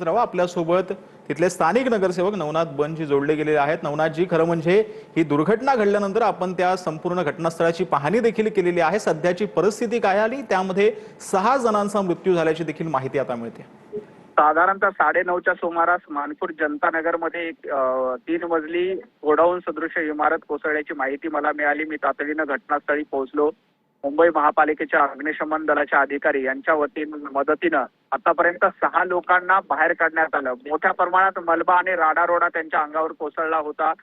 राहा आपल्यासोबत तिथले स्थानिक नगरसेवक नवनाथ बनजी जोडले गेलेले आहेत। नवनाथजी, खरं म्हणजे ही दुर्घटना घडल्यानंतर आपण त्या संपूर्ण घटनास्थळाची पाहणी देखील केलेली आहे। सध्याची परिस्थिती काय आली, त्यामध्ये 6 जणांचा मृत्यू झाल्याची देखील माहिती आता मिळते। साधारणतः 9:30च्या सुमारास मानपूर जनता नगर मध्ये एक 3 मजली गोडाऊन सदृश इमारत कोसळल्याची माहिती मला मिळाली। मी तातडीनं घटनास्थळी पोहोचलो। मुंबई महापालिकेच्या अग्निशमन दलाच्या अधिकारी यांच्या मदतीनं आतापर्यंत 6 लोकांना बाहेर काढण्यात आलं। मोठ्या प्रमाणात मलबा आणि राडारोडा त्यांच्या अंगावर कोसळला होता।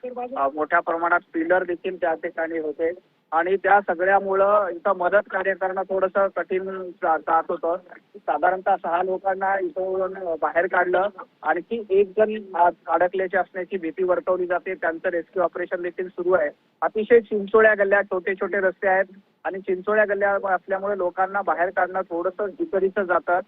मोठ्या प्रमाणात पिलर देखील त्या ठिकाणी होते आणि त्या सगळ्यामुळं इथं मदत कार्य करणं थोडंसं कठीण जात होतं। साधारणतः 6 लोकांना इथून बाहेर काढलं। आणखी 1 जण अडकल्याची असण्याची भीती वर्तवली जाते। त्यांचं रेस्क्यू ऑपरेशन देखील सुरू आहे। अतिशय चिंचोळ्या गल्ल्या, छोटे छोटे रस्ते आहेत आणि चिंचोळ्या गल्ल्या असल्यामुळे लोकांना बाहेर काढणं थोडंसं जिकरीचं जातं।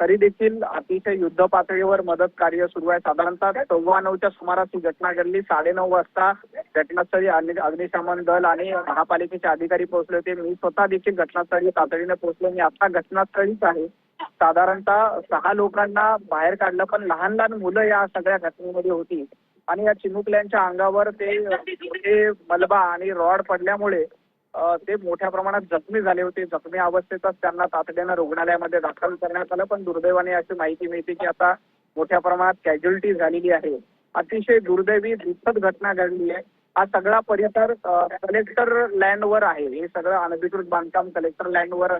तरी देखील अतिशय युद्ध पातळीवर मदत कार्य सुरू आहे। साधारणतः 9:15च्या सुमारास ही घटना घडली। 9:30 वाजता घटनास्थळी अग्निशमन दल आणि महापालिकेचे अधिकारी पोहोचले होते। मी स्वतः देखील घटनास्थळी तातडीने पोहोचलो। मी आता घटनास्थळीच आहे। साधारणतः 6 लोकांना बाहेर काढलं, पण लहान लहान मुलं या सगळ्या घटनेमध्ये होती आणि या चिमुकल्यांच्या अंगावर ते मलबा आणि रॉड पडल्यामुळे ते मोठ्या प्रमाणात जखमी झाले होते। जखमी अवस्थेतच त्यांना तातडीनं रुग्णालयामध्ये दाखल करण्यात आलं, पण दुर्दैवाने अशी माहिती मिळते की आता मोठ्या प्रमाणात कॅज्युअल्टी झालेली आहे। अतिशय दुर्दैवी दुःखद घटना घडली आहे। हा सगळा परिसर कलेक्टर लँडवर आहे। हे सगळं अनधिकृत बांधकाम कलेक्टर लँडवर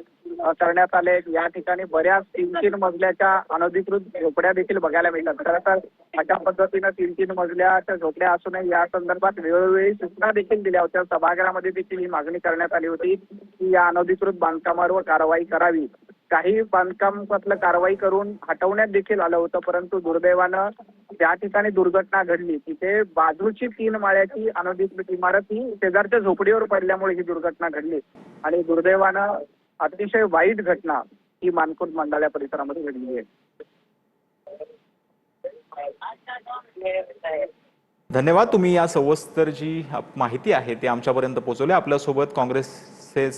करण्यात आले। या ठिकाणी बऱ्याच 3-3 मजल्याच्या अनधिकृत झोपड्या देखील बघायला मिळतात। खरं तर अशा पद्धतीनं 3-3 मजल्याच्या झोपड्या असूनही या संदर्भात वेळोवेळी सूचना देखील दिल्या होत्या। सभागृहामध्ये देखील ही मागणी करण्यात आली होती की या अनधिकृत बांधकामावर कारवाई करावी। काही बांधकामातलं कारवाई करून हटवण्यात देखील आलं होतं, परंतु दुर्दैवानं ज्या ठिकाणी दुर्घटना घडली तिथे बाजूची 3 माळ्याची अनधिकृत इमारत ही शेजारच्या झोपडीवर पडल्यामुळे ही दुर्घटना घडली आणि दुर्दैवानं अतिशय वाईट घटना ही मानपूर मंडाल्या परिसरामध्ये घडली आहे। धन्यवाद, तुम्ही या सविस्तर जी माहिती आहे ती आमच्यापर्यंत पोहोचवली। आपल्यासोबत काँग्रेसचे